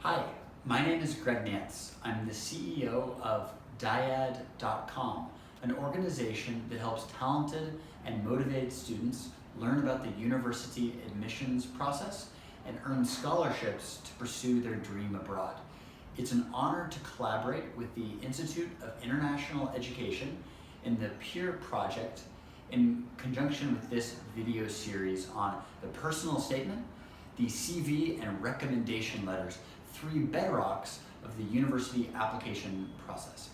Hi, my name is Greg Nance. I'm the CEO of Dyad.com, an organization that helps talented and motivated students learn about the university admissions process and earn scholarships to pursue their dream abroad. It's an honor to collaborate with the Institute of International Education in the PEER project in conjunction with this video series on the personal statement, the CV and recommendation letters, three bedrocks of the university application process.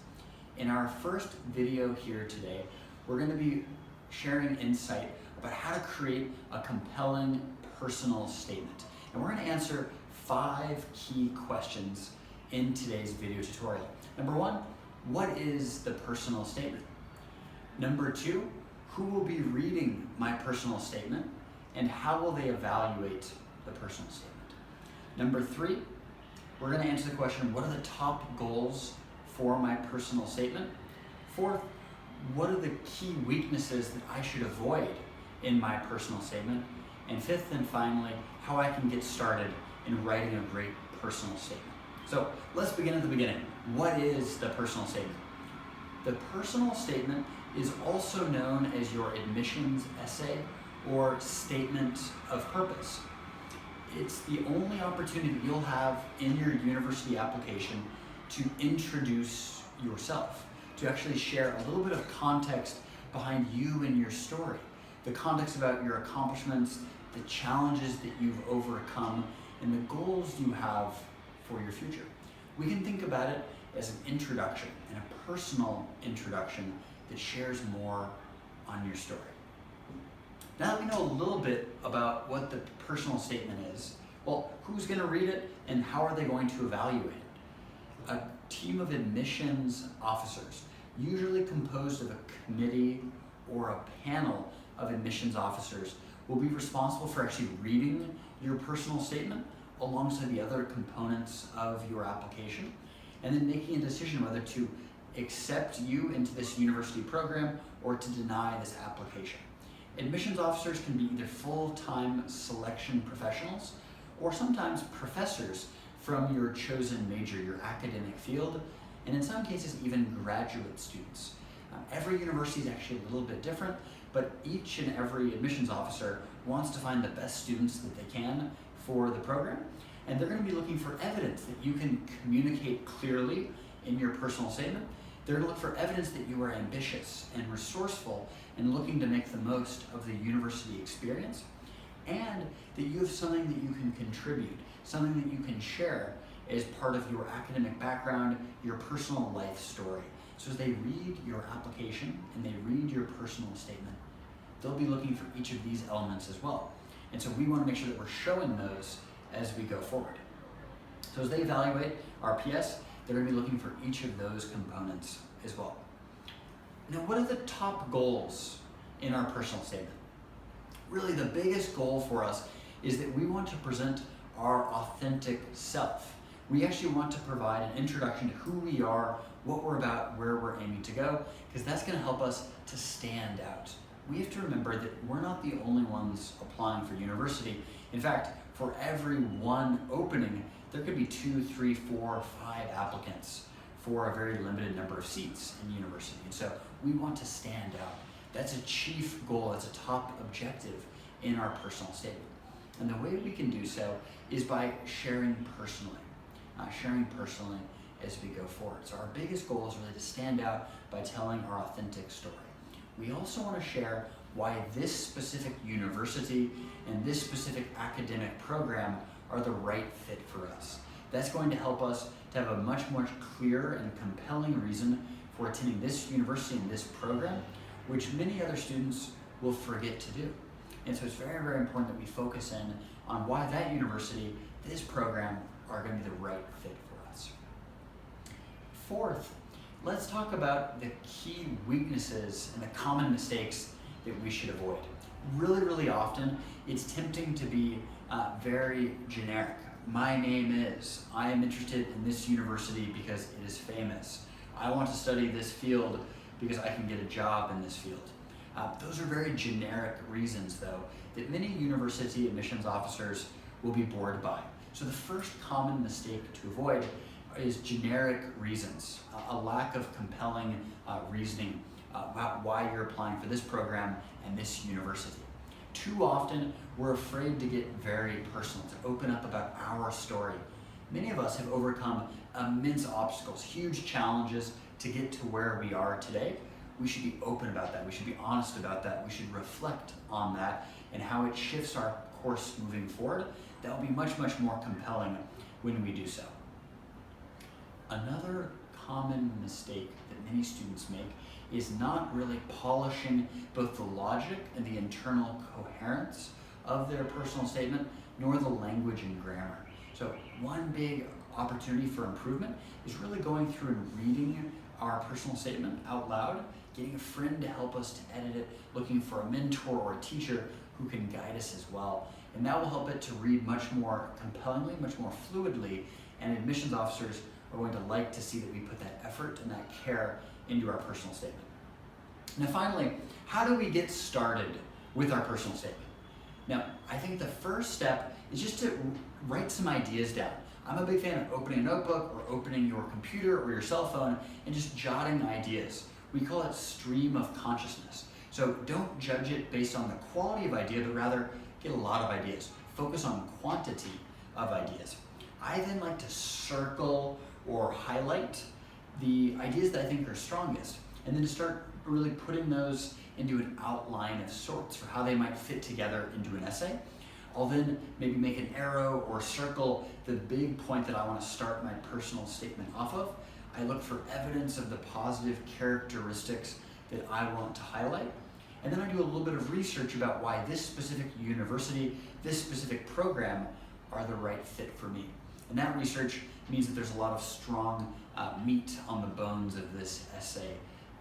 In our first video here today, we're going to be sharing insight about how to create a compelling personal statement. And we're going to answer 5 key questions in today's video tutorial. Number 1, what is the personal statement? Number 2, who will be reading my personal statement and how will they evaluate the personal statement? Number 3, we're going to answer the question, what are the top goals for my personal statement? 4th, what are the key weaknesses that I should avoid in my personal statement? And 5th and finally, how I can get started in writing a great personal statement. So let's begin at the beginning. What is the personal statement? The personal statement is also known as your admissions essay or statement of purpose. It's the only opportunity you'll have in your university application to introduce yourself, to actually share a little bit of context behind you and your story, the context about your accomplishments, the challenges that you've overcome, and the goals you have for your future. We can think about it as an introduction, and a personal introduction that shares more on your story. Now that we know a little bit about what the personal statement is, well, who's going to read it and how are they going to evaluate it? A team of admissions officers, usually composed of a committee or a panel of admissions officers, will be responsible for actually reading your personal statement alongside the other components of your application, and then making a decision whether to accept you into this university program or to deny this application. Admissions officers can be either full-time selection professionals or sometimes professors from your chosen major, your academic field, and in some cases even graduate students. Every university is actually a little bit different, but each and every admissions officer wants to find the best students that they can for the program, and they're going to be looking for evidence that you can communicate clearly in your personal statement. They're going to look for evidence that you are ambitious and resourceful and looking to make the most of the university experience, and that you have something that you can contribute, something that you can share as part of your academic background, your personal life story. So as they read your application and they read your personal statement, they'll be looking for each of these elements as well. And so we want to make sure that we're showing those as we go forward. So as they evaluate our PS, they're going to be looking for each of those components as well. Now, what are the top goals in our personal statement? Really, the biggest goal for us is that we want to present our authentic self. We actually want to provide an introduction to who we are, what we're about, where we're aiming to go, because that's going to help us to stand out. We have to remember that we're not the only ones applying for university. In fact, for every one opening, there could be 2, 3, 4, 5 applicants for a very limited number of seats in university. And so we want to stand out. That's a chief goal, that's a top objective in our personal statement. And the way we can do so is by sharing personally as we go forward. So our biggest goal is really to stand out by telling our authentic story. We also want to share why this specific university and this specific academic program are the right fit for us. That's going to help us to have a much more clear and compelling reason for attending this university and this program, which many other students will forget to do. And so it's very, very important that we focus in on why that university, this program, are going to be the right fit for us. 4th, let's talk about the key weaknesses and the common mistakes that we should avoid. Really, really often, it's tempting to be very generic. My name is, I am interested in this university because it is famous. I want to study this field because I can get a job in this field. Those are very generic reasons, though, that many university admissions officers will be bored by. So the first common mistake to avoid is generic reasons, a lack of compelling reasoning about why you're applying for this program and this university. Too often, we're afraid to get very personal, to open up about our story. Many of us have overcome immense obstacles, huge challenges to get to where we are today. We should be open about that. We should be honest about that. We should reflect on that and how it shifts our course moving forward. That will be much, much more compelling when we do so. Another common mistake that many students make is not really polishing both the logic and the internal coherence of their personal statement, nor the language and grammar. So one big opportunity for improvement is really going through and reading our personal statement out loud, getting a friend to help us to edit it, looking for a mentor or a teacher who can guide us as well. And that will help it to read much more compellingly, much more fluidly, and admissions officers are going to like to see that we put that effort and that care into our personal statement. Now finally, how do we get started with our personal statement? Now, I think the first step is just to write some ideas down. I'm a big fan of opening a notebook or opening your computer or your cell phone and just jotting ideas. We call it stream of consciousness. So don't judge it based on the quality of idea, but rather get a lot of ideas. Focus on quantity of ideas. I then like to circle or highlight the ideas that I think are strongest, and then to start really putting those into an outline of sorts for how they might fit together into an essay. I'll then maybe make an arrow or circle the big point that I want to start my personal statement off of. I look for evidence of the positive characteristics that I want to highlight. And then I do a little bit of research about why this specific university, this specific program are the right fit for me. And that research means that there's a lot of strong meat on the bones of this essay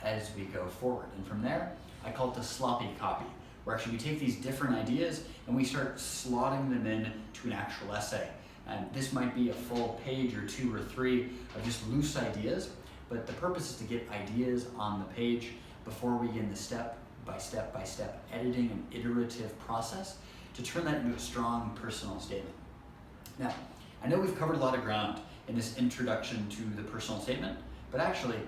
as we go forward. And from there, I call it the sloppy copy, where actually we take these different ideas and we start slotting them in to an actual essay. And this might be a full page or 2 or 3 of just loose ideas, but the purpose is to get ideas on the page before we begin the step by step editing and iterative process to turn that into a strong personal statement. Now, I know we've covered a lot of ground in this introduction to the personal statement, but actually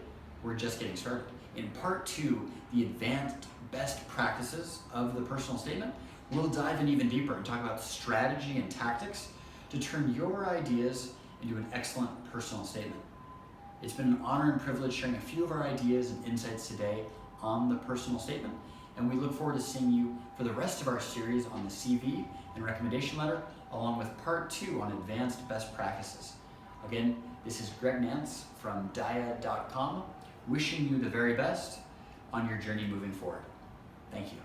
we're just getting started. In part 2, the advanced best practices of the personal statement, we'll dive in even deeper and talk about strategy and tactics to turn your ideas into an excellent personal statement. It's been an honor and privilege sharing a few of our ideas and insights today on the personal statement, and we look forward to seeing you for the rest of our series on the CV and recommendation letter, along with part 2 on advanced best practices. Again, this is Greg Nance from Dyad.com, wishing you the very best on your journey moving forward. Thank you.